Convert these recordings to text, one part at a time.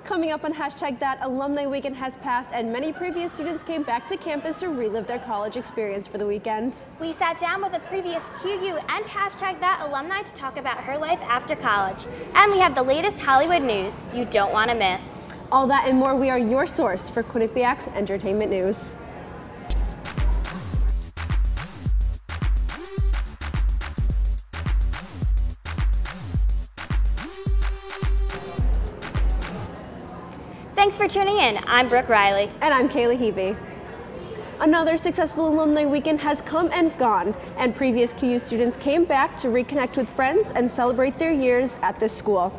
Coming up on Hashtag That, Alumni Weekend has passed and many previous students came back to campus to relive their college experience for the weekend. We sat down with a previous QU and Hashtag That alumni to talk about her life after college. And we have the latest Hollywood news you don't want to miss. All that and more, we are your source for Quinnipiac's entertainment news. Thanks for tuning in. I'm Brooke Riley. And I'm Kaylee Hebe. Another successful alumni weekend has come and gone, and previous QU students came back to reconnect with friends and celebrate their years at this school.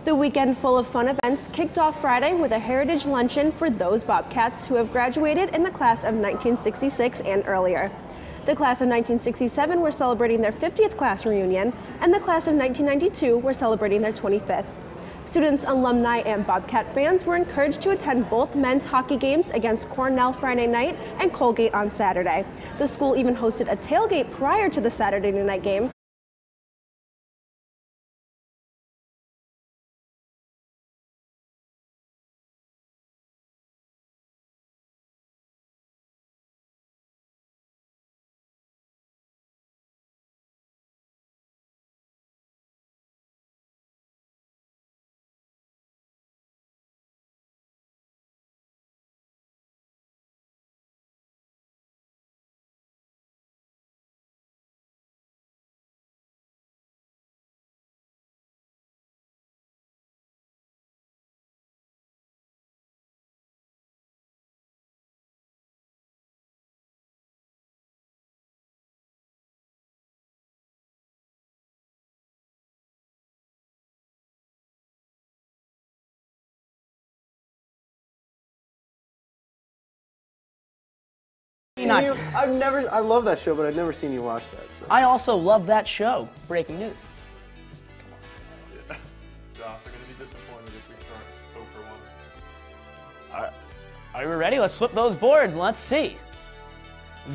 The weekend full of fun events kicked off Friday with a heritage luncheon for those Bobcats who have graduated in the class of 1966 and earlier. The class of 1967 were celebrating their 50th class reunion, and the class of 1992 were celebrating their 25th. Students, alumni, and Bobcat fans were encouraged to attend both men's hockey games against Cornell Friday night and Colgate on Saturday. The school even hosted a tailgate prior to the Saturday night game. I love that show, but I've never seen you watch that. So. I also love that show. Breaking news. Yeah. Josh, I'm gonna be disappointed if we start 0 for 1. All right. Are we ready? Let's flip those boards. Let's see.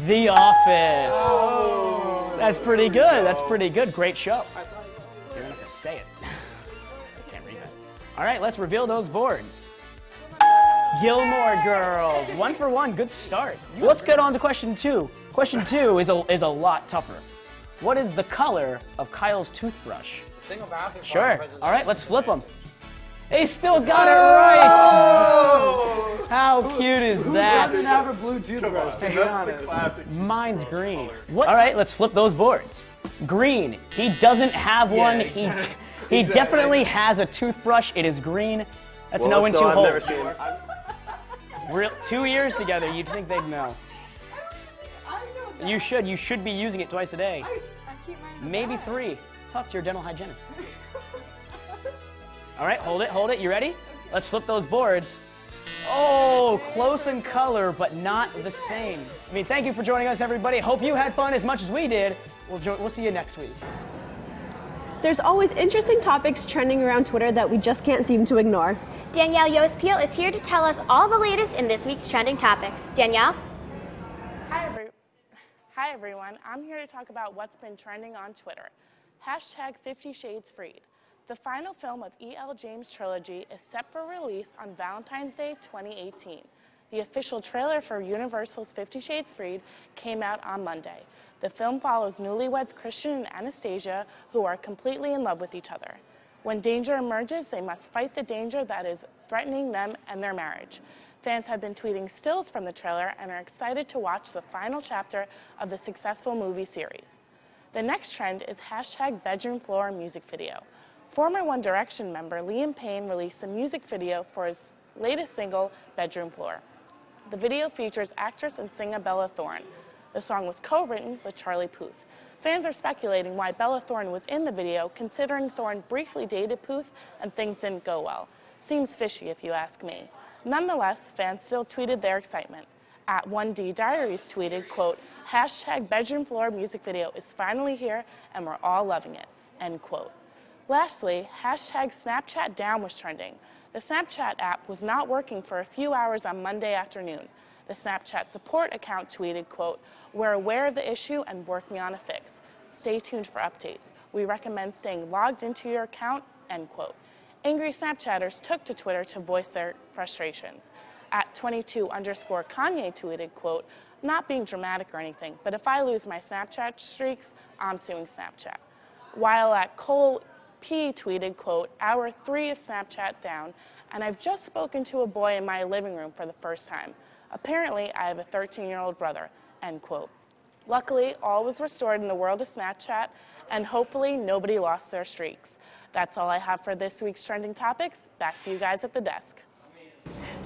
The Office. Oh, That's pretty good. That's pretty good. Great show. You're gonna have to say it. I can't read that. All right, let's reveal those boards. Gilmore Girls, 1 for 1, good start. Let's get on to question 2. Question 2 is a lot tougher. What is the color of Kyle's toothbrush? Single bathroom. Sure. All right, let's flip them. They still got it right. How cute is that? Doesn't have a blue toothbrush. To be honest. The classic. Mine's green. What? All right, let's flip those boards. Green. He doesn't have one. He definitely has a toothbrush. It is green. That's a no in 2 hole. I've never seen it. 2 years together, you'd think they'd know. You should be using it twice a day. Maybe 3. Talk to your dental hygienist. All right, hold it. You ready? Let's flip those boards. Oh, close in color, but not the same. I mean, thank you for joining us, everybody. Hope you had fun as much as we did. We'll see you next week. There's always interesting topics trending around Twitter that we just can't seem to ignore. Danielle Yost-Peel is here to tell us all the latest in this week's trending topics. Danielle? Hi everyone, I'm here to talk about what's been trending on Twitter. Hashtag 50 Shades Freed. The final film of E.L. James' trilogy is set for release on Valentine's Day 2018. The official trailer for Universal's 50 Shades Freed came out on Monday. The film follows newlyweds Christian and Anastasia, who are completely in love with each other. When danger emerges, they must fight the danger that is threatening them and their marriage. Fans have been tweeting stills from the trailer and are excited to watch the final chapter of the successful movie series. The next trend is hashtag bedroom floor music video. Former One Direction member Liam Payne released the music video for his latest single, Bedroom Floor. The video features actress and singer Bella Thorne. The song was co-written with Charlie Puth. Fans are speculating why Bella Thorne was in the video, considering Thorne briefly dated Puth and things didn't go well. Seems fishy if you ask me. Nonetheless, fans still tweeted their excitement. At 1D Diaries tweeted, quote, hashtag bedroom floor music video is finally here and we're all loving it, end quote. Lastly, hashtag Snapchat down was trending. The Snapchat app was not working for a few hours on Monday afternoon. The Snapchat support account tweeted, quote, we're aware of the issue and working on a fix. Stay tuned for updates. We recommend staying logged into your account, end quote. Angry Snapchatters took to Twitter to voice their frustrations. At 22_Kanye tweeted, quote, "Not being dramatic or anything, but if I lose my Snapchat streaks, I'm suing Snapchat." While at Cole P tweeted, quote, "Hour 3 of Snapchat down, and I've just spoken to a boy in my living room for the first time. Apparently, I have a 13-year-old brother," end quote. Luckily, all was restored in the world of Snapchat, and hopefully nobody lost their streaks. That's all I have for this week's Trending Topics. Back to you guys at the desk.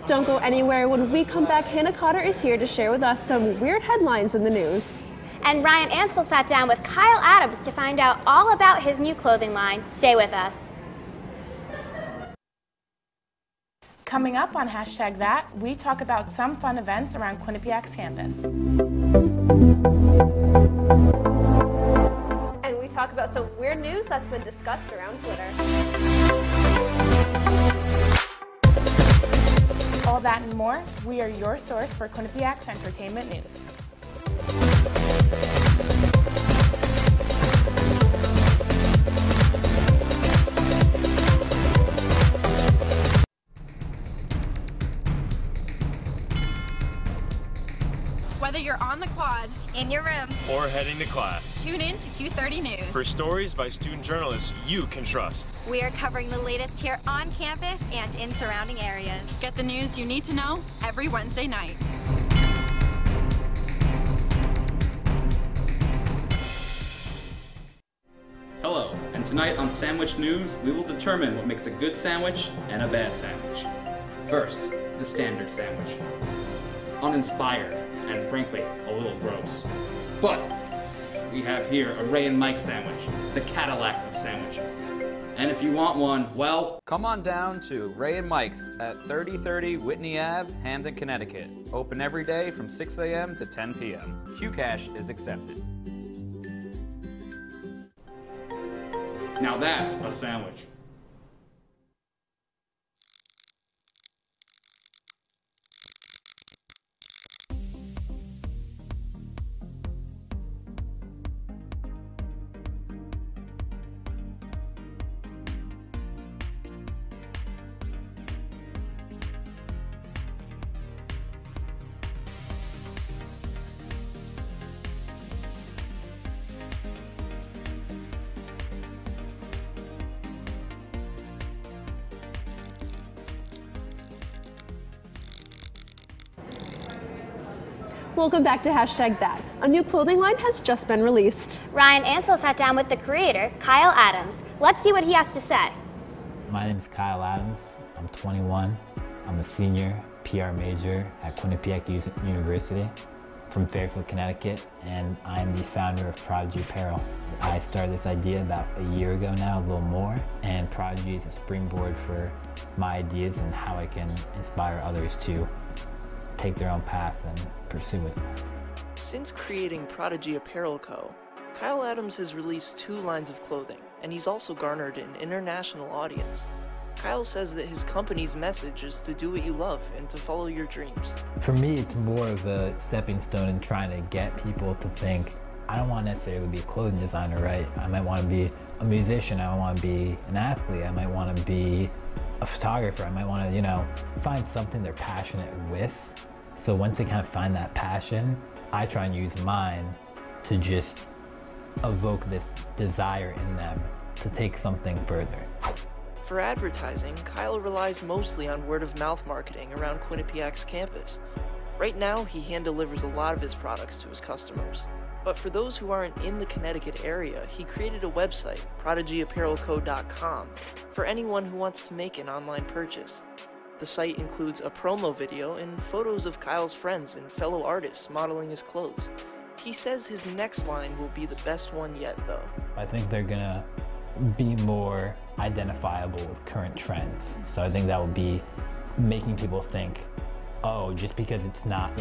Don't go anywhere. When we come back, Hannah Cotter is here to share with us some weird headlines in the news. And Ryan Ansel sat down with Kyle Adams to find out all about his new clothing line. Stay with us. Coming up on #that, we talk about some fun events around Quinnipiac's campus. And we talk about some weird news that's been discussed around Twitter. All that and more, we are your source for Quinnipiac's entertainment news. Whether you're on the quad, in your room, or heading to class, tune in to Q30 News for stories by student journalists you can trust. We are covering the latest here on campus and in surrounding areas. Get the news you need to know every Wednesday night. Hello, and tonight on Sandwich News, we will determine what makes a good sandwich and a bad sandwich. First, the standard sandwich. Uninspired, and frankly, a little gross. But we have here a Ray and Mike sandwich, the Cadillac of sandwiches. And if you want one, well, come on down to Ray and Mike's at 3030 Whitney Ave, Hamden, Connecticut. Open every day from 6 a.m. to 10 p.m. QCash is accepted. Now that's a sandwich. Welcome back to #that. A new clothing line has just been released. Ryan Ansel sat down with the creator, Kyle Adams. Let's see what he has to say. My name is Kyle Adams. I'm 21. I'm a senior PR major at Quinnipiac University from Fairfield, Connecticut, and I'm the founder of Prodigy Apparel. I started this idea about a year ago now, a little more, and Prodigy is a springboard for my ideas and how I can inspire others to take their own path and pursue it. Since creating Prodigy Apparel Co., Kyle Adams has released 2 lines of clothing, and he's also garnered an international audience. Kyle says that his company's message is to do what you love and to follow your dreams. For me, it's more of a stepping stone in trying to get people to think, I don't want to necessarily be a clothing designer, right? I might want to be a musician, I want to be an athlete, I might want to be a photographer, I might want to, find something they're passionate with. So once they kind of find that passion, I try and use mine to just evoke this desire in them to take something further. For advertising, Kyle relies mostly on word-of-mouth marketing around Quinnipiac's campus. Right now, he hand-delivers a lot of his products to his customers. But for those who aren't in the Connecticut area, he created a website, ProdigyApparelCo.com, for anyone who wants to make an online purchase. The site includes a promo video and photos of Kyle's friends and fellow artists modeling his clothes. He says his next line will be the best one yet, though. I think they're gonna be more identifiable with current trends. So I think that will be making people think, oh, just because it's not,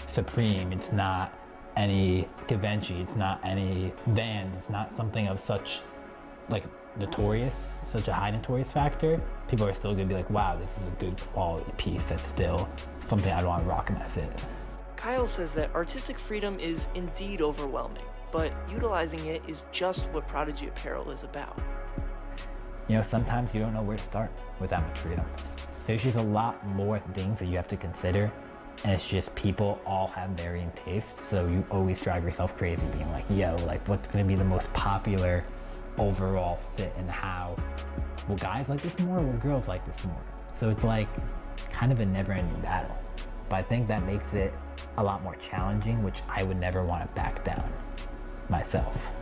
Supreme, it's not any Givenchy, it's not any Vans, it's not something of such, notorious, such a high notorious factor, people are still gonna be like, wow, this is a good quality piece that's still something I'd want to rock in that fit. Kyle says that artistic freedom is indeed overwhelming, but utilizing it is just what Prodigy Apparel is about. you know, sometimes you don't know where to start with that much freedom. There's just a lot more things that you have to consider, and it's just people all have varying tastes, so you always drive yourself crazy being like, yo, like what's gonna be the most popular overall fit, and how will guys like this more, will girls like this more? So it's like kind of a never-ending battle. But I think that makes it a lot more challenging, which I would never want to back down myself.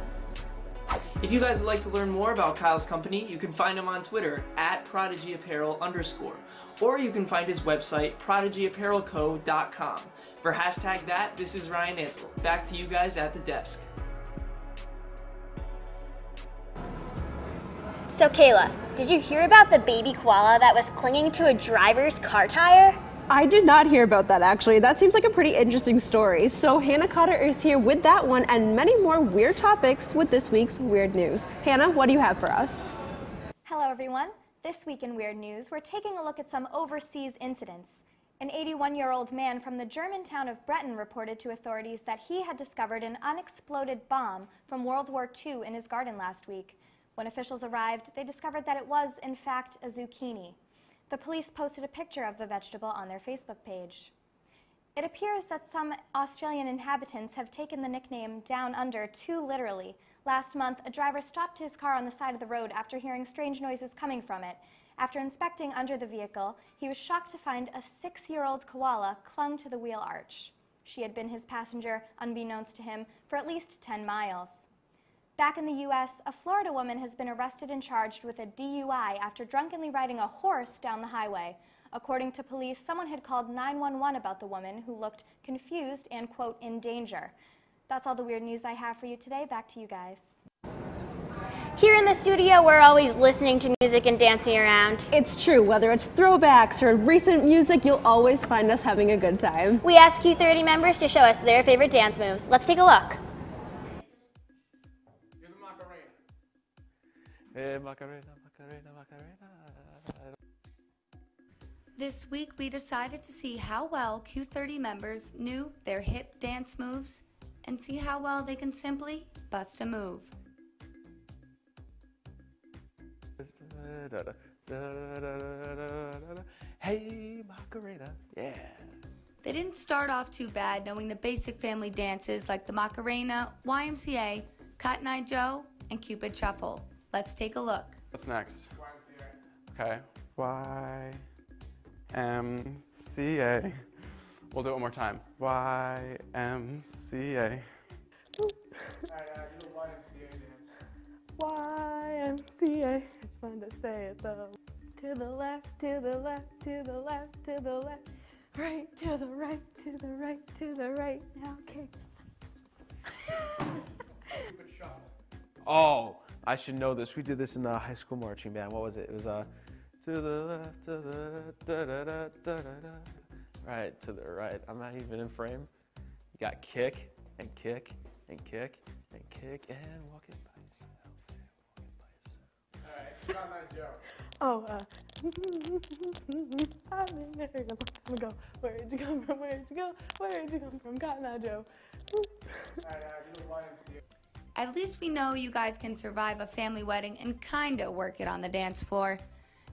If you guys would like to learn more about Kyle's company, you can find him on Twitter @ProdigyApparel_, or you can find his website, ProdigyApparelCo.com. For Hashtag That, this is Ryan Ansel. Back to you guys at the desk. So Kayla, did you hear about the baby koala that was clinging to a driver's car tire? I did not hear about that actually. That seems like a pretty interesting story. So Hannah Cotter is here with that one and many more weird topics with this week's Weird News. Hannah, what do you have for us? Hello everyone. This week in Weird News, we're taking a look at some overseas incidents. An 81-year-old man from the German town of Bretten reported to authorities that he had discovered an unexploded bomb from World War II in his garden last week. When officials arrived, they discovered that it was, in fact, a zucchini. The police posted a picture of the vegetable on their Facebook page. It appears that some Australian inhabitants have taken the nickname Down Under too literally. Last month, a driver stopped his car on the side of the road after hearing strange noises coming from it. After inspecting under the vehicle, he was shocked to find a 6-year-old koala clung to the wheel arch. She had been his passenger, unbeknownst to him, for at least 10 miles. Back in the U.S., a Florida woman has been arrested and charged with a DUI after drunkenly riding a horse down the highway. According to police, someone had called 911 about the woman, who looked confused and, quote, in danger. That's all the weird news I have for you today. Back to you guys. Here in the studio, we're always listening to music and dancing around. It's true. Whether it's throwbacks or recent music, you'll always find us having a good time. We asked Q30 members to show us their favorite dance moves. Let's take a look. Hey, Macarena, Macarena, Macarena. This week we decided to see how well Q30 members knew their hip dance moves and see how well they can simply bust a move. Hey, Macarena, yeah. They didn't start off too bad knowing the basic family dances like the Macarena, YMCA, Cotton Eye Joe, and Cupid Shuffle. Let's take a look. What's next? Okay. YMCA. We'll do it one more time. YMCA. Alright, do the YMCA dance. YMCA. It's fun to stay at the to the left, to the left, to the left, to the left. Right, to the right, to the right, to the right. Now kick. Oh, I should know this. We did this in the high school marching band. What was it? It was to the left, to the da da da da da da. Right, to the right. I'm not even in frame. You got kick and kick and kick and kick and walk it by yourself. Alright, Cotton Eye Joe. Oh, I've been married a long time ago. Where'd you come from? Where'd you go? Where'd you come from? Cotton Eye Joe. Alright, do the YMCA. At least we know you guys can survive a family wedding and kinda work it on the dance floor.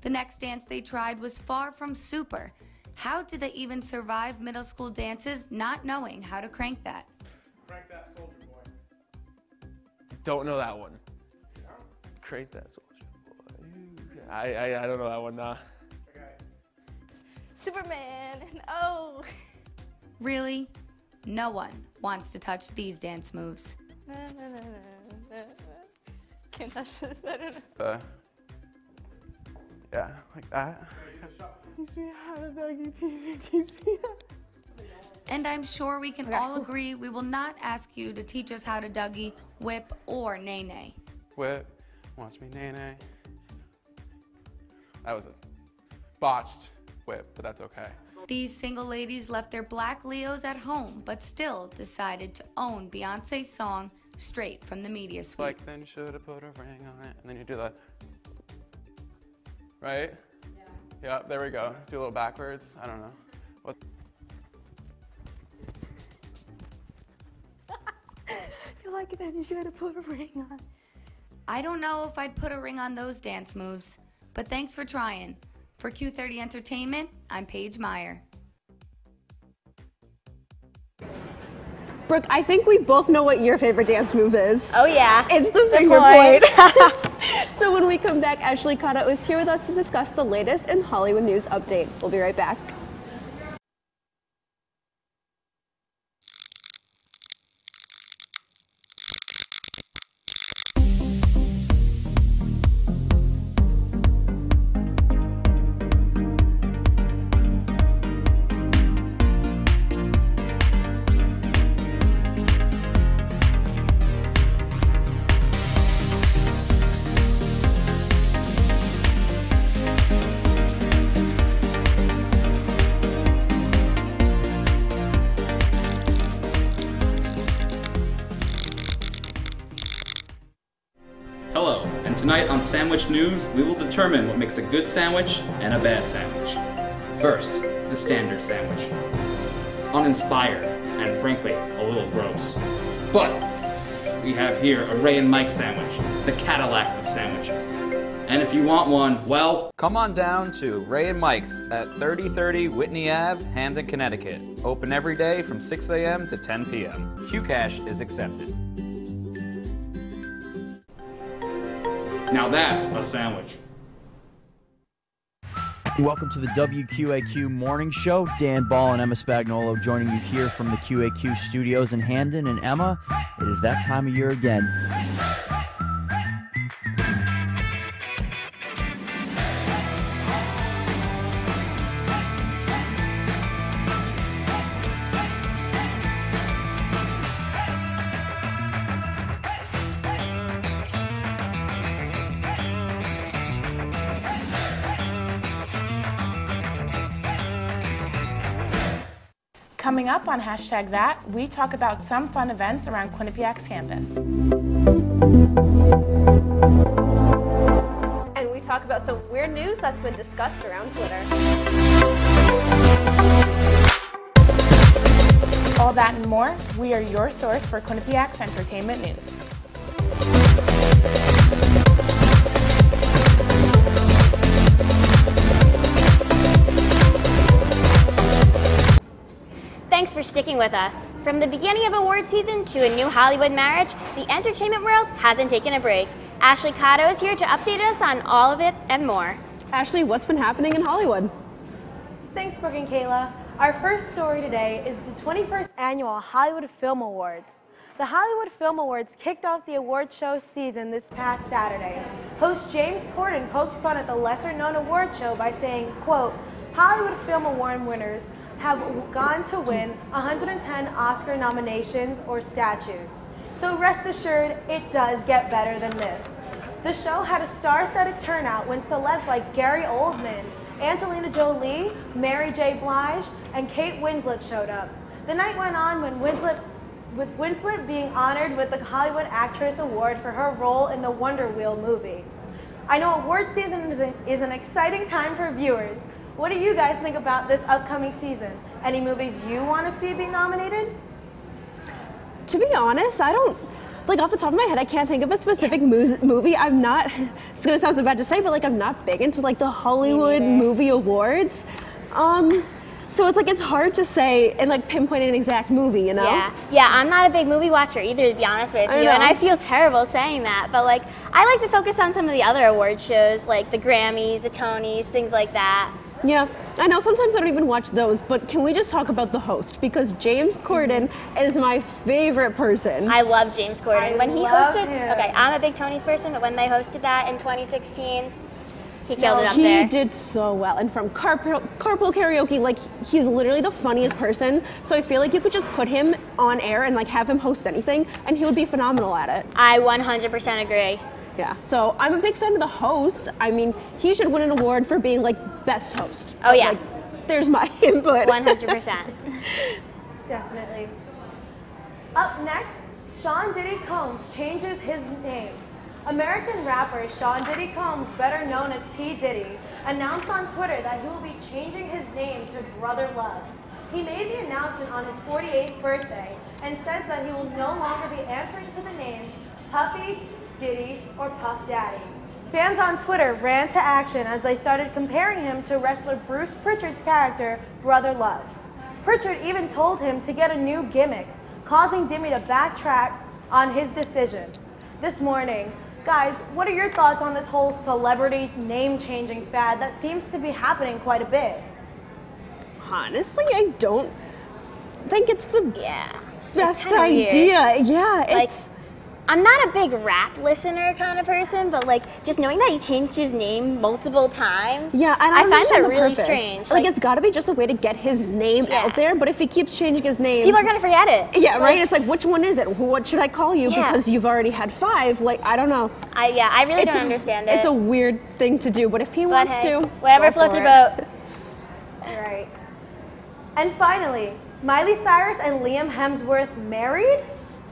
The next dance they tried was far from super. How did they even survive middle school dances not knowing how to crank that? Crank that, soldier boy. Don't know that one. Crank that, soldier boy. I don't know that one, nah. Okay. Superman and oh. Really? No one wants to touch these dance moves. Can't touch this, I don't know. Yeah, like that. Teach me how to doggy, teach me how. And I'm sure we can all agree we will not ask you to teach us how to Dougie, whip, or nay-nay. Whip, watch me nay-nay. That was a botched whip, but that's okay. These single ladies left their black Leos at home, but still decided to own Beyonce's song straight from the media suite. Like, then you should have put a ring on it, and then you do that. Right? Yeah, there we go. Do a little backwards. I don't know. What? Feel like then you should have put a ring on. I don't know if I'd put a ring on those dance moves, but thanks for trying. For Q30 Entertainment, I'm Paige Meyer. Brooke, I think we both know what your favorite dance move is. Oh yeah. It's the finger point. So when we come back, Ashley Cotto is here with us to discuss the latest in Hollywood news update. We'll be right back. Tonight on Sandwich News, we will determine what makes a good sandwich and a bad sandwich. First, the standard sandwich. Uninspired and frankly, a little gross. But we have here a Ray and Mike sandwich, the Cadillac of sandwiches. And if you want one, well, come on down to Ray and Mike's at 3030 Whitney Ave, Hamden, Connecticut. Open every day from 6 a.m. to 10 p.m. QCash is accepted. Now that's a sandwich. Welcome to the WQAQ Morning Show. Dan Ball and Emma Spagnolo joining you here from the QAQ studios in Hamden. And Emma, it is that time of year again. Coming up on Hashtag That, we talk about some fun events around Quinnipiac's campus. And we talk about some weird news that's been discussed around Twitter. All that and more, we are your source for Quinnipiac's entertainment news. Thanks for sticking with us. From the beginning of award season to a new Hollywood marriage, the entertainment world hasn't taken a break. Ashley Cotto is here to update us on all of it and more. Ashley, what's been happening in Hollywood? Thanks, Brooke and Kayla. Our first story today is the 21st Annual Hollywood Film Awards. The Hollywood Film Awards kicked off the award show season this past Saturday. Host James Corden poked fun at the lesser-known award show by saying, quote, Hollywood Film Award winners have gone to win 110 Oscar nominations or statues. So rest assured, it does get better than this. The show had a star-studded turnout when celebs like Gary Oldman, Angelina Jolie, Mary J. Blige, and Kate Winslet showed up. The night went on with Winslet being honored with the Hollywood Actress Award for her role in the Wonder Wheel movie. I know award season is an exciting time for viewers. What do you guys think about this upcoming season? Any movies you want to see be nominated? To be honest, I don't, like off the top of my head, I can't think of a specific movie. I'm not, it's gonna sound so bad to say, but like I'm not big into like the Hollywood movie awards. So it's like, it's hard to say and like pinpoint an exact movie, you know? Yeah, I'm not a big movie watcher either, to be honest with you, and I feel terrible saying that, but like, I like to focus on some of the other award shows, like the Grammys, the Tonys, things like that. Yeah, I know sometimes I don't even watch those, but can we just talk about the host? Because James Corden is my favorite person. I love James Corden. When he hosted, okay, I'm a big Tonys person, but when they hosted that in 2016, he killed it up there. He did so well, and from Carpool Karaoke, like he's literally the funniest person. So I feel like you could just put him on air and like have him host anything, and he would be phenomenal at it. I 100% agree. Yeah, so I'm a big fan of the host. I mean, he should win an award for being like best host. Oh yeah. Like, there's my input. 100%. Definitely. Up next, Sean Diddy Combs changes his name. American rapper Sean Diddy Combs, better known as P. Diddy, announced on Twitter that he will be changing his name to Brother Love. He made the announcement on his 48th birthday and says that he will no longer be answering to the names Puffy, Diddy, or Puff Daddy. Fans on Twitter ran to action as they started comparing him to wrestler Bruce Pritchard's character, Brother Love. Pritchard even told him to get a new gimmick, causing Diddy to backtrack on his decision. This morning, guys, what are your thoughts on this whole celebrity name-changing fad that seems to be happening quite a bit? Honestly, I don't think it's the best kinda idea. weird. Yeah, Like, it's... I'm not a big rap listener kind of person, but like just knowing that he changed his name multiple times, Yeah, I I find understand that the really purpose. strange. Like, it's got to be just a way to get his name out there. But if he keeps changing his name, people are gonna forget it. Yeah, right. It's like, which one is it? What should I call you? Yeah. Because you've already had 5. Like, I don't know. I really don't understand it. It's a weird thing to do, but if he But wants hey, to, whatever go floats for your it. boat. All right. And finally, Miley Cyrus and Liam Hemsworth married?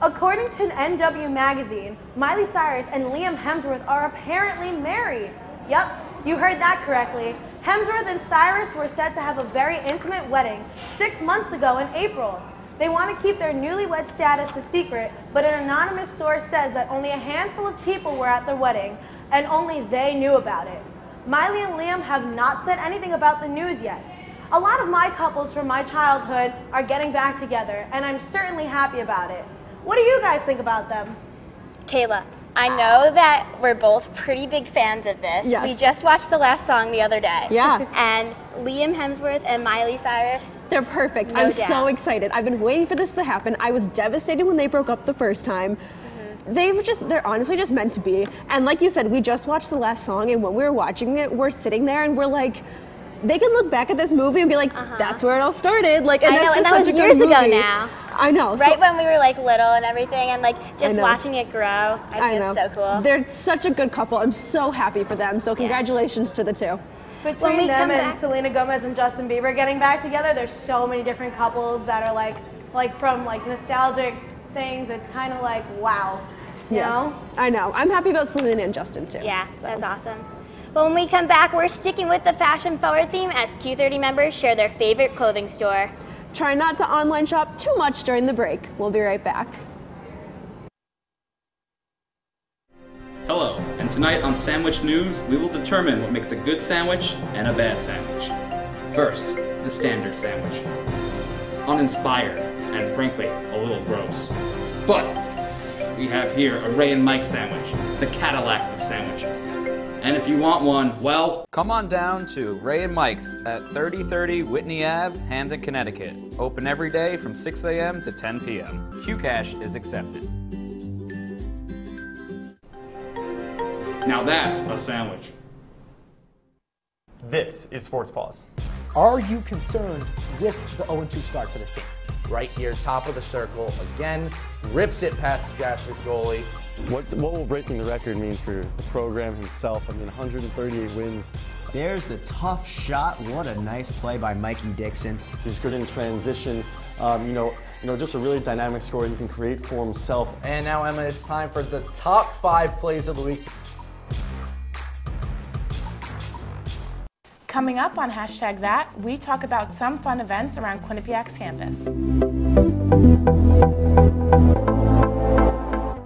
According to NW Magazine, Miley Cyrus and Liam Hemsworth are apparently married. Yep, you heard that correctly. Hemsworth and Cyrus were set to have a very intimate wedding 6 months ago in April. They want to keep their newlywed status a secret, but an anonymous source says that only a handful of people were at their wedding, and only they knew about it. Miley and Liam have not said anything about the news yet. A lot of my couples from my childhood are getting back together, and I'm certainly happy about it. What do you guys think about them? Kayla, I know that we're both pretty big fans of this. Yes. We just watched the last song the other day. Yeah. And Liam Hemsworth and Miley Cyrus. They're perfect. No I'm doubt. so excited. I've been waiting for this to happen. I was devastated when they broke up the first time. They're honestly just meant to be. And like you said, we just watched the last song, and when we were watching it, we're sitting there and we're like, they can look back at this movie and be like, that's where it all started. Like, and I know, that's and just that such was a good years ago movie. now. I know. Right when we were like little and everything, and like I just know. watching it grow. I think it's so cool. They're such a good couple. I'm so happy for them. So congratulations to the two. Between them and Selena Gomez and Justin Bieber getting back together, there's so many different couples that are like from like nostalgic things. It's kind of like, wow, you know? I know. I'm happy about Selena and Justin too. Yeah, that's awesome. But when we come back, we're sticking with the fashion forward theme as Q30 members share their favorite clothing store. Try not to online shop too much during the break. We'll be right back. Hello, and tonight on Sandwich News, we will determine what makes a good sandwich and a bad sandwich. First, the standard sandwich. Uninspired, and frankly, a little gross. But we have here a Ray and Mike sandwich, the Cadillac of sandwiches. And if you want one, well, come on down to Ray and Mike's at 3030 Whitney Ave, Hamden, Connecticut. Open every day from 6 a.m. to 10 p.m. QCash is accepted. now that's a sandwich. This is Sports Pause. Are you concerned with the 0-2 start for this team? Right here, top of the circle, again, rips it past the Jasper's goalie. What will breaking the record mean for the program himself? I mean, 138 wins. There's the tough shot. What a nice play by Mikey Dixon. He's good in transition. You know, just a really dynamic scorer he can create for himself. And now, Emma, it's time for the top 5 plays of the week. Coming up on #that, we talk about some fun events around Quinnipiac's campus.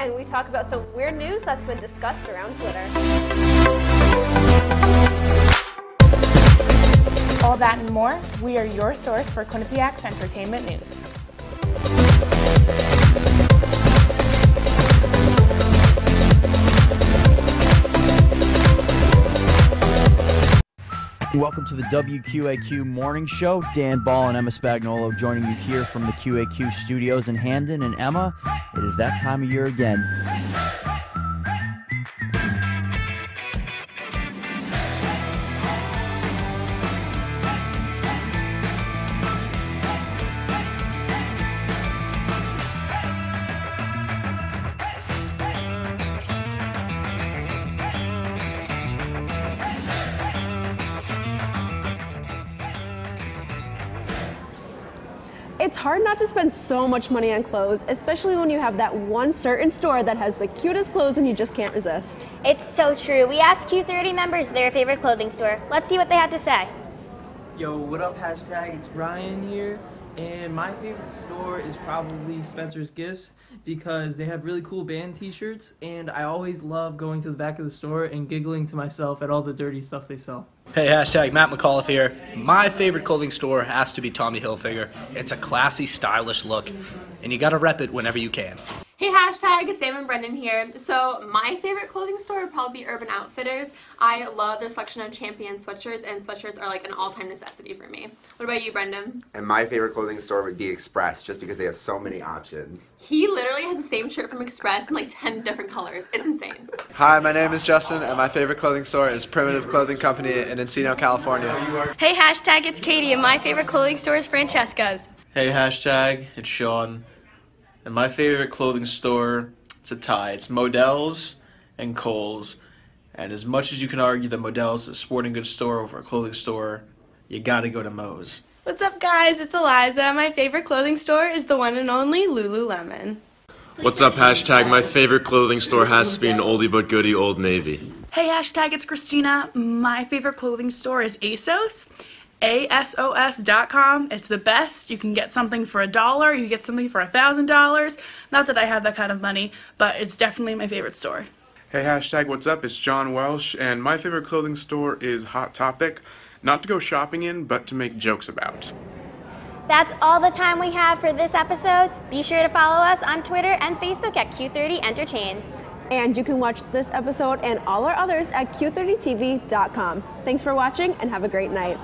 And we talk about some weird news that's been discussed around Twitter. All that and more, we are your source for Quinnipiac's entertainment news. Welcome to the WQAQ Morning Show. Dan Ball and Emma Spagnolo joining you here from the QAQ studios in Hamden. And Emma, it is that time of year again. It's hard not to spend so much money on clothes, especially when you have that one certain store that has the cutest clothes and you just can't resist. It's so true. We asked Q30 members their favorite clothing store. Let's see what they had to say. Yo, what up, #? It's Ryan here. And my favorite store is probably Spencer's Gifts because they have really cool band t-shirts, and I always love going to the back of the store and giggling to myself at all the dirty stuff they sell. Hey, hashtag Matt McAuliffe here. My favorite clothing store has to be Tommy Hilfiger. It's a classy, stylish look, and you gotta rep it whenever you can. Hey, hashtag Sam and Brendan here. So my favorite clothing store would probably be Urban Outfitters. I love their selection of Champion sweatshirts, and sweatshirts are like an all-time necessity for me. What about you, Brendan? And my favorite clothing store would be Express, just because they have so many options. He literally has the same shirt from Express in like 10 different colors. It's insane. Hi, my name is Justin, and my favorite clothing store is Primitive Clothing Company in Encino, California. Hey, hashtag it's Katie, and my favorite clothing store is Francesca's. Hey, hashtag it's Sean, and my favorite clothing store, it's a tie. It's Modell's and Kohl's. And as much as you can argue that Modell's is a sporting goods store over a clothing store, you gotta go to Moe's. What's up, guys? It's Eliza. My favorite clothing store is the one and only Lululemon. What's up, hashtag my favorite clothing store has to be an oldie but goodie Old Navy. Hey, hashtag it's Christina. My favorite clothing store is ASOS. ASOS.com. It's the best. You can get something for $1. You get something for $1,000. Not that I have that kind of money, but it's definitely my favorite store. Hey, hashtag what's up? It's John Welsh, and my favorite clothing store is Hot Topic. Not to go shopping in, but to make jokes about. That's all the time we have for this episode. Be sure to follow us on Twitter and Facebook at Q30 Entertain. And you can watch this episode and all our others at Q30TV.com. Thanks for watching and have a great night.